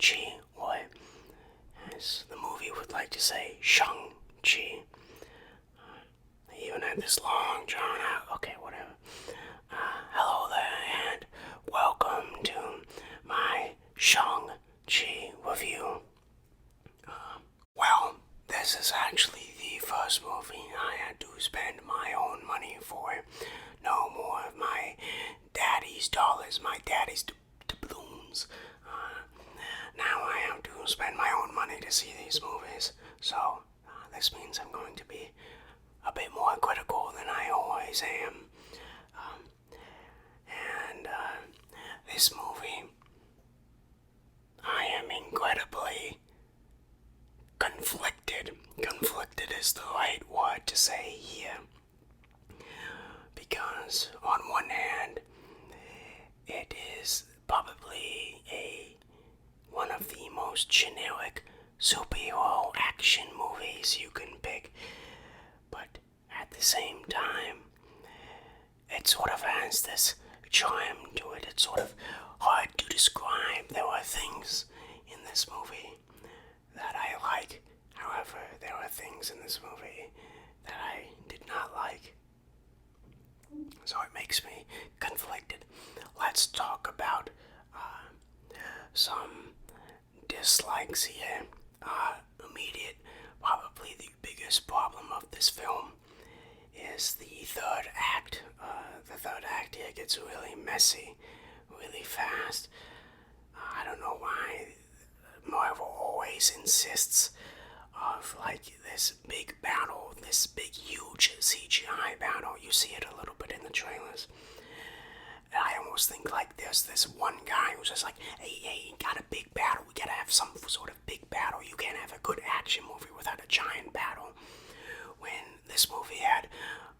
Shang-Chi, or as the movie would like to say, Shang-Chi. They even had this long drawn out, okay, whatever. Hello there, and welcome to my Shang-Chi review. Well, this is actually the first movie I had to spend my own money for. No more of my daddy's dollars, my daddy's doubloons. Now I have to spend my own money to see these movies. So, this means I'm going to be a bit more critical than I always am. This movie, I am incredibly conflicted. Conflicted is the right word to say here. Because, on one hand, it is probably one of the most generic superhero action movies you can pick. But at the same time, it sort of has this charm to it. It's sort of hard to describe. There are things in this movie that I like. However, there are things in this movie that I did not like. So it makes me conflicted. Let's talk about some dislikes here. Immediate, probably the biggest problem of this film is the third act. The third act here gets really messy, really fast. I don't know why Marvel always insists of like this big battle, this big huge CGI battle. You see it a little bit in the trailers. And I almost think like there's this one guy who's just like, hey, got a big battle. We gotta have some sort of big battle. You can't have a good action movie without a giant battle. When this movie had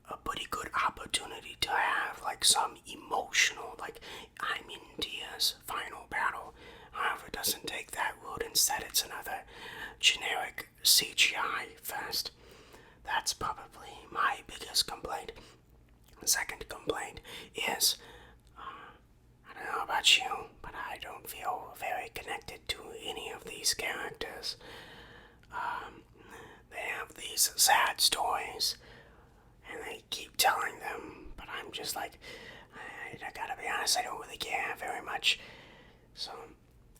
a pretty good opportunity to have like some emotional, like I'm in tears final battle. However, it doesn't take that route. Instead, it's another generic CGI fest. That's probably my biggest complaint. The second complaint is, I don't know about you, but I don't feel very connected to any of these characters. They have these sad stories, and they keep telling them, but I'm just like, I gotta be honest, I don't really care very much. So,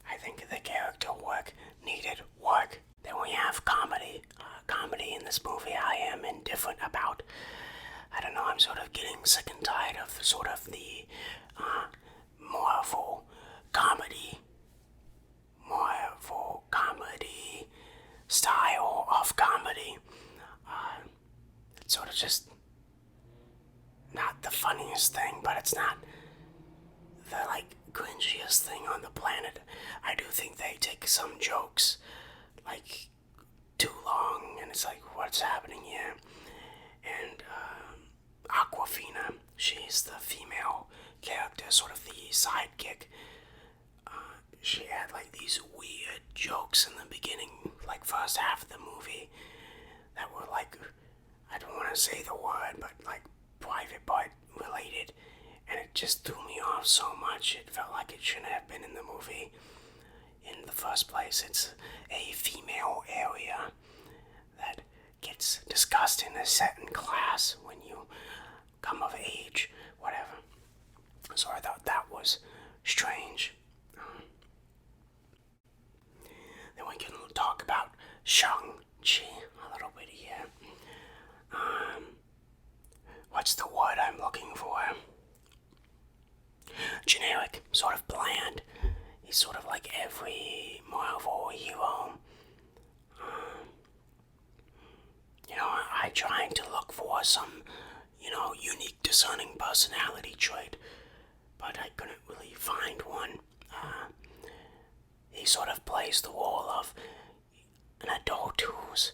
I think the character work needed work. Then we have comedy. Comedy in this movie I am indifferent about. I don't know, I'm sort of getting sick and tired of the Marvel comedy style of comedy. It's sort of just not the funniest thing, but it's not the like cringiest thing on the planet. I do think they take some jokes like too long, and it's like, what's happening here? And Aquafina, she's the female character, sort of the sidekick. She had like these weird jokes in the beginning, like first half of the movie, that were like, I don't want to say the word, but like private part related, and it just threw me off so much. It felt like it shouldn't have been in the movie in the first place. It's a female area that gets discussed in a certain class when you come of age, whatever. So I thought that was strange. Then we can talk about Shang-Chi a little bit here. What's the word I'm looking for? Generic, sort of bland. He's sort of like every Marvel hero. I tried to look for some, unique discerning personality trait, but I couldn't really find one. He sort of plays the role of an adult who's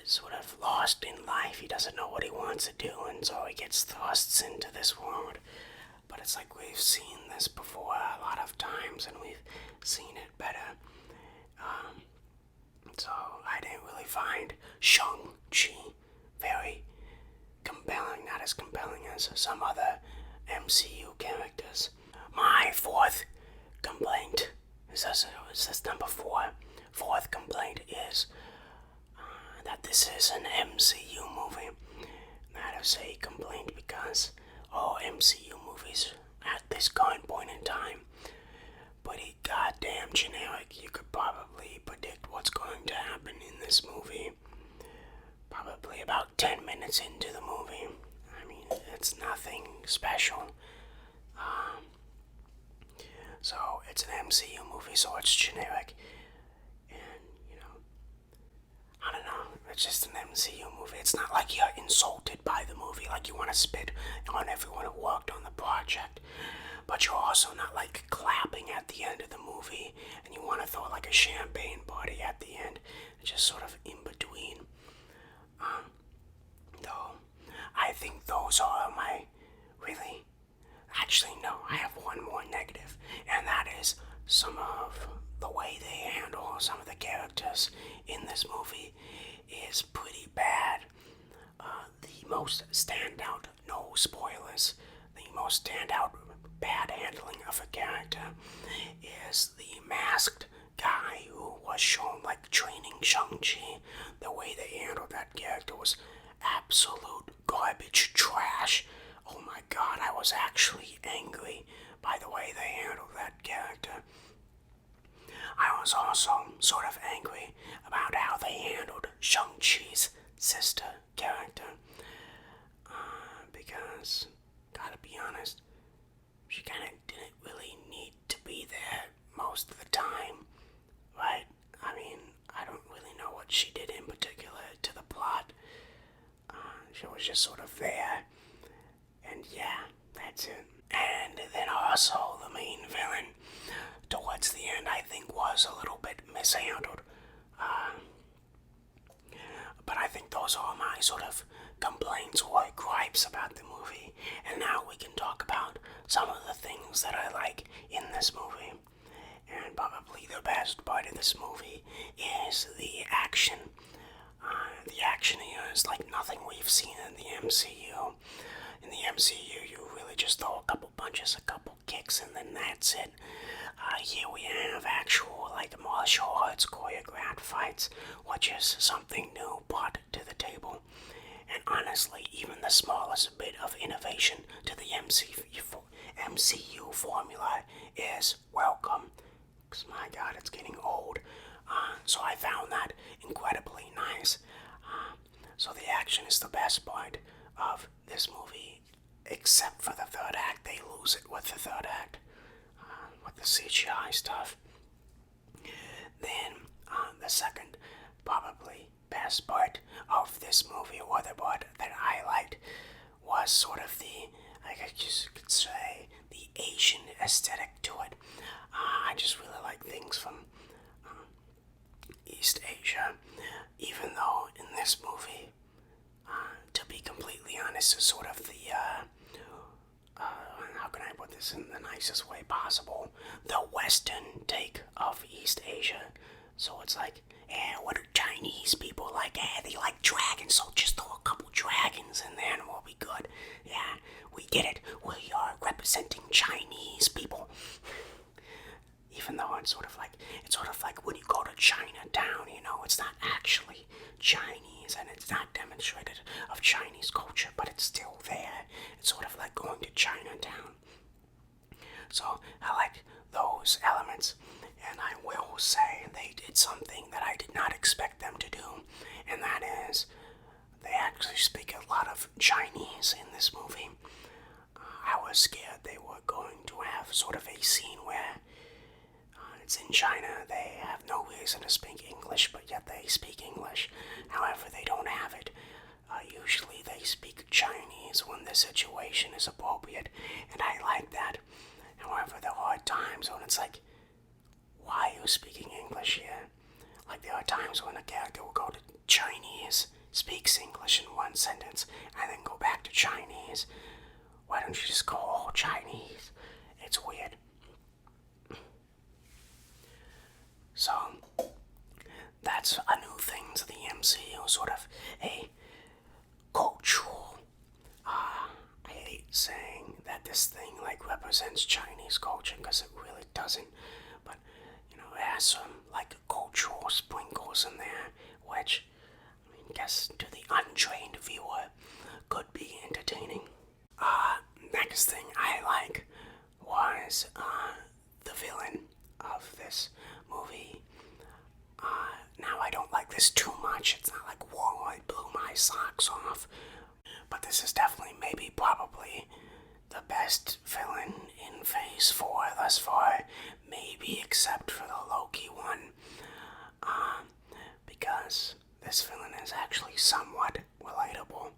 sort of lost in life. He doesn't know what he wants to do, and so he gets thrusts into this world. But it's like we've seen this before a lot of times, and we've seen it better. So I didn't really find Shang-Chi very compelling, not as compelling as some other MCU characters. My fourth complaint is is this number four. Fourth complaint is that this is an MCU movie. That is a complaint because all MCU movies at this current point in time pretty goddamn generic. You could probably predict what's going to happen in this movie probably about 10 minutes into the movie. I mean, it's nothing special. So it's an MCU movie, so it's generic. And, I don't know, it's just an MCU movie. It's not like you're insulted by the movie, like you want to spit on everyone who worked on the project. But you're also not like clapping at the end of the movie and you want to throw like a champagne party at the end. It's just sort of in between. Though, I think those are my really... Actually, no, I have one more negative, and that is some of the way they handle some of the characters in this movie is pretty bad. The most standout, no spoilers, the most standout bad handling of a character is the masked guy who was shown like training Shang-Chi. The way they handled that character was absolute garbage trash. Oh my god, I was actually angry by the way they handled that character. I was also sort of angry about how they handled Shang-Chi's sister character. Because, gotta be honest, she kinda didn't really need to be there most of the time, right? I mean, I don't really know what she did in particular to the plot. She was just sort of there. And yeah, that's it. And then also the main villain, towards the end, I think was a little bit mishandled. But I think those are my sort of complaints or gripes about the movie. And now we can talk about some of the things that I like in this movie. And probably the best part of this movie is the action. The action here is like nothing we've seen in the MCU. In the MCU, you really just throw a couple punches, a couple kicks, and then that's it. Here we have actual, like, martial arts choreographed fights, which is something new brought to the table. And honestly, even the smallest bit of innovation to the MCU formula is welcome. Because, my god, it's getting old. So I found that incredibly nice. So the action is the best part of this movie, except for the third act. They lose it with the third act, with the CGI stuff. Then, the second, probably best part of this movie, or the part that I liked, was sort of the, I guess you could say, the Asian aesthetic to it. I just really like things from East Asia, even though in this movie, to be completely honest, is sort of the, how can I put this in the nicest way possible, the Western take of East Asia. So it's like, what do Chinese people like? They like dragons, so just throw a couple dragons in there and we'll be good. Yeah, we get it. We are representing Chinese people. Even though it's sort of like when you go to Chinatown, it's not actually Chinese and it's not demonstrated of Chinese culture, but it's still there. It's sort of like going to Chinatown. So I like those elements, and I will say they did something that I did not expect them to do, and that is they actually speak a lot of Chinese in this movie. I was scared they were going to have sort of a scene where it's in China, they have no reason to speak English, but yet they speak English. However, they don't have it. Usually they speak Chinese when the situation is appropriate, and I like that. However, there are times when it's like, why are you speaking English here? Like, there are times when a character will go to Chinese, speaks English in one sentence, and then go back to Chinese. Why don't you just go all Chinese? It's weird. So, that's a new thing to the MCU, sort of a cultural, I hate saying that this thing, like, represents Chinese culture, because it really doesn't, but, it has some like cultural sprinkles in there, which I guess to the untrained viewer could be entertaining. Next thing I like was the villain of this movie. Now I don't like this too much. It's not like, whoa, I blew my socks off. But this is definitely, maybe, probably the best villain in Phase 4 thus far. Maybe except for the Loki one. Because this villain is actually somewhat relatable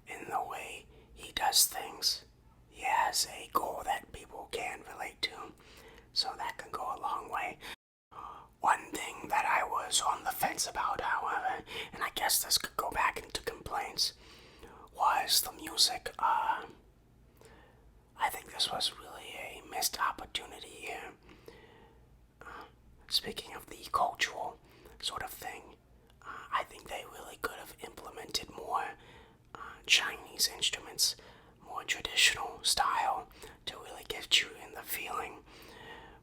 in the way he does things. He has a goal that people can relate to, so that can go a long way. One thing that I was on the fence about, however, and I guess this could go back into complaints, was the music. I think this was really a missed opportunity here. Speaking of the cultural sort of thing, I think they really could have implemented more Chinese instruments, more traditional style, to really get you in the feeling.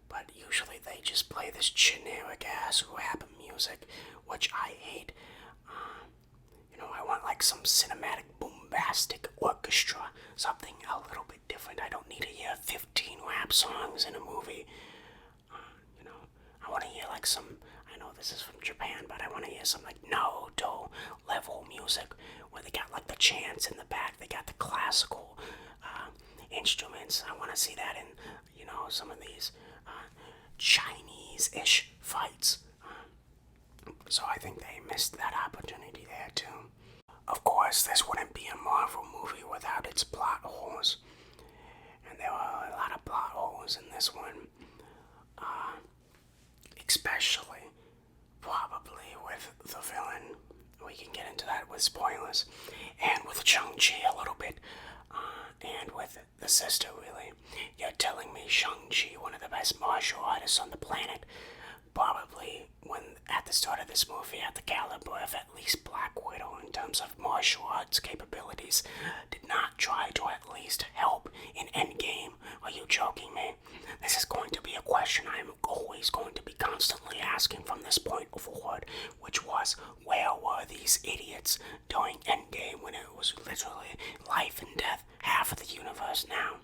But usually they just play this generic ass rap music, which I hate. I want like some cinematic bombastic orchestra, something a little bit different. I don't need to hear 15 rap songs in a movie. I want to hear like some, I know this is from Japan, but I want to hear some like Naruto level music where they got like the chants in the back, they got the classical instruments. I want to see that in, some of these Chinese-ish fights. So I think they missed that opportunity there too. Of course, this wouldn't be a Marvel movie without its plot holes. And there are a lot of plot holes in this one. Especially, probably, with the villain. We can get into that with spoilers. And with Shang-Chi a little bit. And with the sister, really. You're telling me Shang-Chi, one of the best martial artists on the planet, probably, when at the start of this movie, had the caliber of at least Black Widow in terms of martial arts capabilities, did not try to at least help in Endgame. Are you joking me? This is going to be a question I'm always going to be constantly asking from this point forward, which was, where were these idiots during Endgame when it was literally life and death, half of the universe now?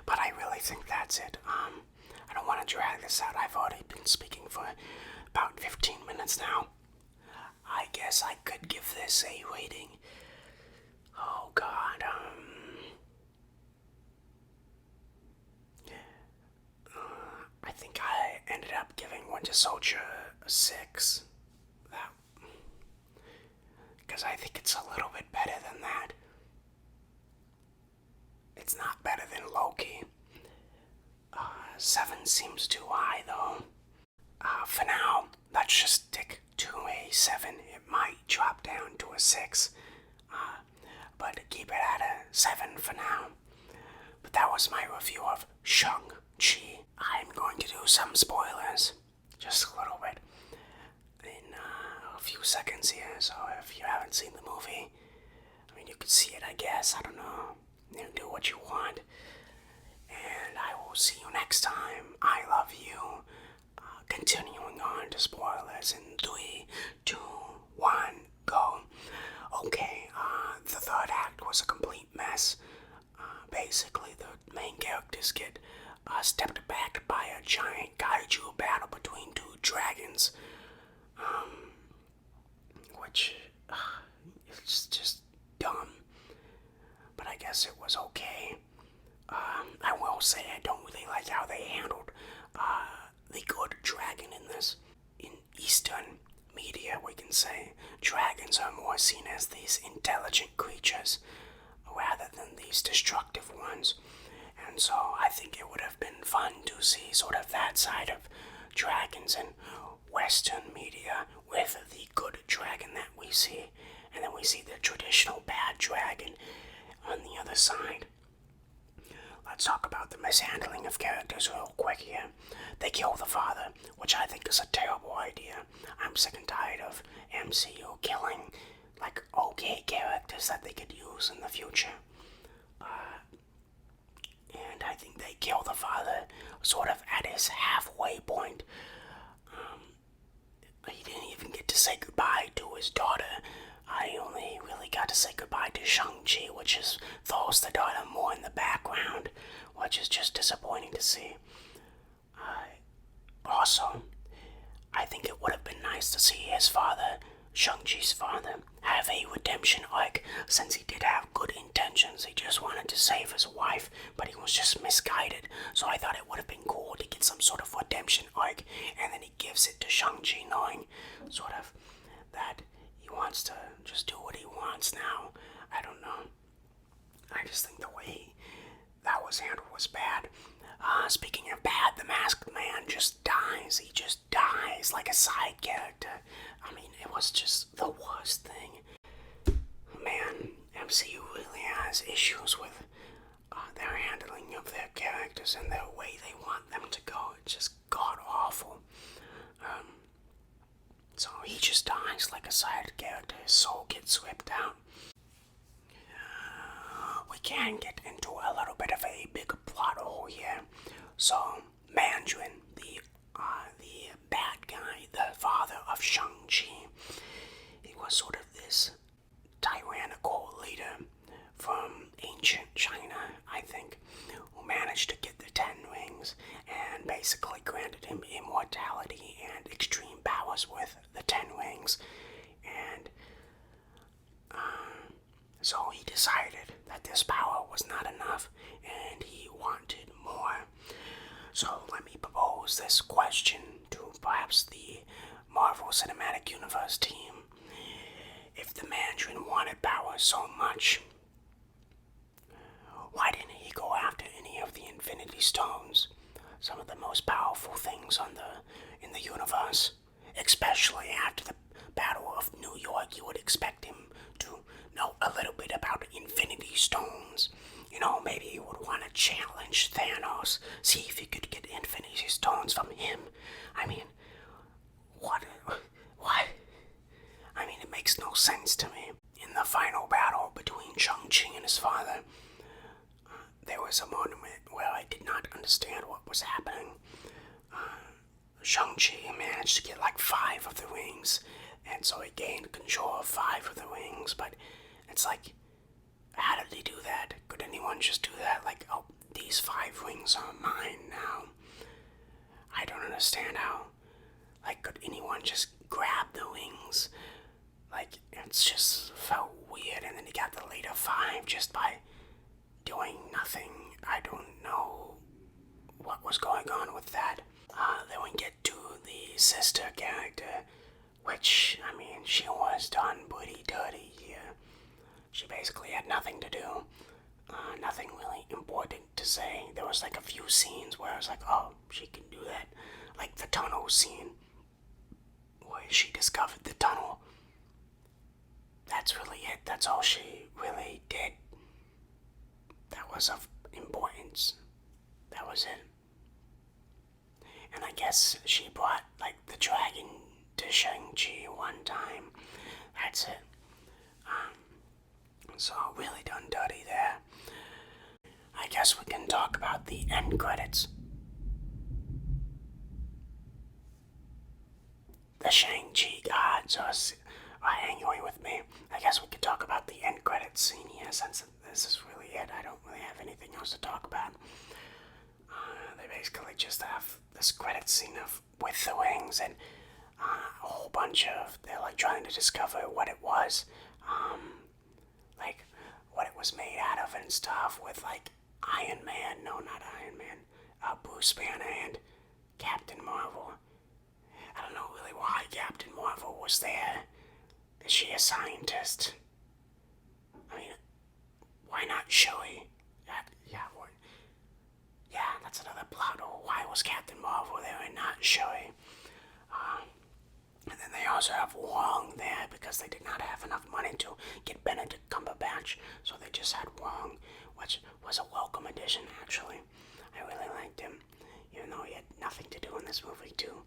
But I really think that's it. I don't want to drag this out. I've already been speaking for about 15 minutes now. I guess I could give this a rating. Oh God, I think I ended up giving Winter Soldier a 6. Because I think it's a little bit better than that. It's not better than Loki. 7 seems too high, though. For now, let's just stick to a 7. It might drop down to a 6. But keep it at a 7 for now. But that was my review of Shang-Chi. I'm going to do some spoilers. Just a little bit. In a few seconds here, so if you haven't seen the movie, you could see it, I guess. I don't know. You do what you want. And I will see you next time. I love you. Continuing on to spoilers in 3, 2, 1, go. Okay, the third act was a complete mess. Basically, the main characters get stepped back by a giant kaiju battle between 2 dragons. Which, it's just dumb. But I guess it was okay. I will say I don't really like how they handled the good dragon in this. In Eastern media, we can say dragons are more seen as these intelligent creatures rather than these destructive ones. And so I think it would have been fun to see sort of that side of dragons in Western media with the good dragon that we see. And then we see the traditional bad dragon on the other side. Let's talk about the mishandling of characters real quick here. They kill the father, which I think is a terrible idea. I'm sick and tired of MCU killing, okay characters that they could use in the future. And I think they kill the father sort of at his halfway point. his daughter. I only really got to say goodbye to Shang-Chi, which is throws the daughter more in the background, which is just disappointing to see. Also, I think it would have been nice to see his father, Shang-Chi's father, have a redemption arc, since he did have good intentions. He just wanted to save his wife, but he was just misguided. So I thought it would have been cool to get some sort of redemption arc, and then he gives it to Shang-Chi, knowing sort of that he wants to just do what he wants now. I don't know. I just think the way that was handled was bad. Speaking of bad, the Masked Man just dies. He just dies like a side character. I mean, it was just the worst thing. Man, MCU really has issues with their handling of their characters and their way they want them to go. It's just god awful. So he just dies like a side character. His soul gets ripped out. We can get into a little bit of a big plot hole here. So, Mandarin, the bad guy, the father of Shang-Chi, he was sort of this tyrannical leader from ancient China, I think, who managed to get the 10 rings and basically granted him immortality and extreme powers with the 10 rings. And so he decided that this power was not enough and he wanted more. So let me propose this question to perhaps the Marvel Cinematic Universe team. If the Mandarin wanted power so much, why didn't he go after any of the Infinity Stones? Some of the most powerful things in the universe. Especially after the Battle of New York, you would expect him to know a little bit about Infinity Stones. You know, maybe he would want to challenge Thanos, see if he could get Infinity Stones from him. I mean, what? I mean, it makes no sense to me. In the final battle between Shang-Chi and his father, there was a moment where I did not understand what was happening. Shang-Chi managed to get like 5 of the rings, and so he gained control of 5 of the rings, but it's like, how did he do that? Could anyone just do that? Like, oh, these 5 rings are mine now. I don't understand how. Like, could anyone just grab the rings? Like, it's just felt weird, and then he got the later 5 just by doing nothing. I don't know what was going on with that. Then we get to the sister character, which, I mean, she was done pretty dirty here. She basically had nothing to do, nothing really important to say. There was like a few scenes where I was like, oh, she can do that. Like the tunnel scene, where she discovered the tunnel. That's really it. That's all she really did. That was of importance. That was it. And I guess she brought, like, the dragon to Shang-Chi one time. That's it. So, really done dirty there. I guess we can talk about the end credits. The Shang-Chi gods are angry with me. I guess we could talk about the end credits scene here, since this is really it. I don't really have anything else to talk about. They basically just have this credit scene with the wings and a whole bunch of, they're like trying to discover what it was, like what it was made out of and stuff, with like Iron Man, no, not Iron Man, Bruce Banner and Captain Marvel. I don't know really why Captain Marvel was there. Is she a scientist? I mean, why not Shuri? Yeah, that's another plot hole. Why was Captain Marvel there and not Shuri? And then they also have Wong there because they did not have enough money to get Benedict Cumberbatch, so they just had Wong, which was a welcome addition, actually. I really liked him, even though he had nothing to do in this movie, too.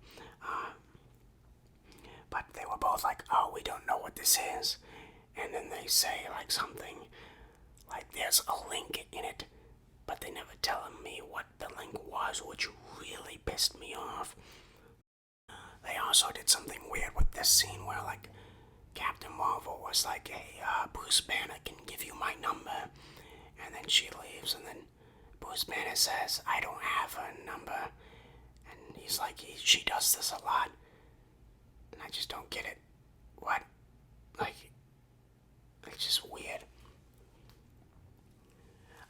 But they were both like, oh, we don't know what this is. And then they say, like, something, like, there's a link in it, but they never tell me what the link was, which really pissed me off. They also did something weird with this scene where, like, Captain Marvel was like, hey, Bruce Banner can give you my number. And then she leaves, and then Bruce Banner says, I don't have her number. And he's like, she does this a lot. And I just don't get it. What? Like, it's just weird.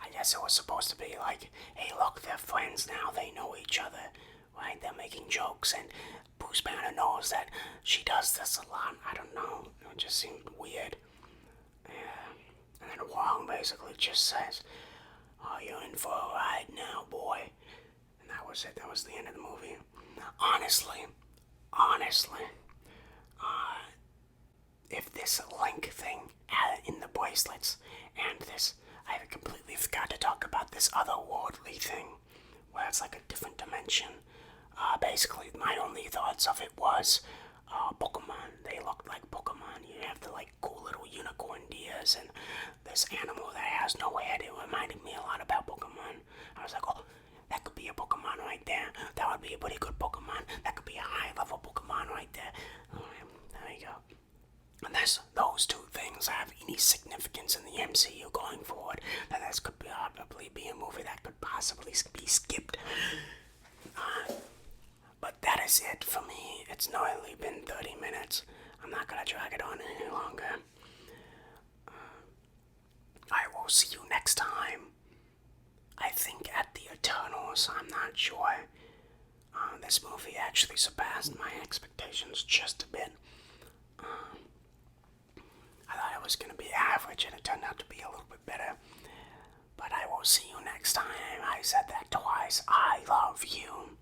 I guess it was supposed to be like, hey, look, they're friends now, they know each other, right? They're making jokes, and Bruce Banner knows that she does this a lot. I don't know. It just seemed weird. Yeah. And then Wong basically just says, oh, you're in for a ride now, boy. And that was it. That was the end of the movie. Honestly, if this link thing in the bracelets and this, I completely forgot to talk about this otherworldly thing where it's like a different dimension. Basically, my only thoughts of it was Pokemon. They looked like Pokemon. You have the like cool little unicorn deers and this animal that has no head. It reminded me a lot about Pokemon. I was like, oh, that could be a Pokemon right there. That would be a pretty good Pokemon. That could be a high-level Pokemon right there. There you go. Unless those two things have any significance in the MCU going forward, then this could probably be a movie that could possibly be skipped. But that is it for me. It's nearly been 30 minutes. I'm not gonna drag it on any longer. I will see you next time. I think at the Eternals, I'm not sure. This movie actually surpassed my expectations just a bit. I thought it was going to be average, and it turned out to be a little bit better. But I will see you next time. I said that twice. I love you.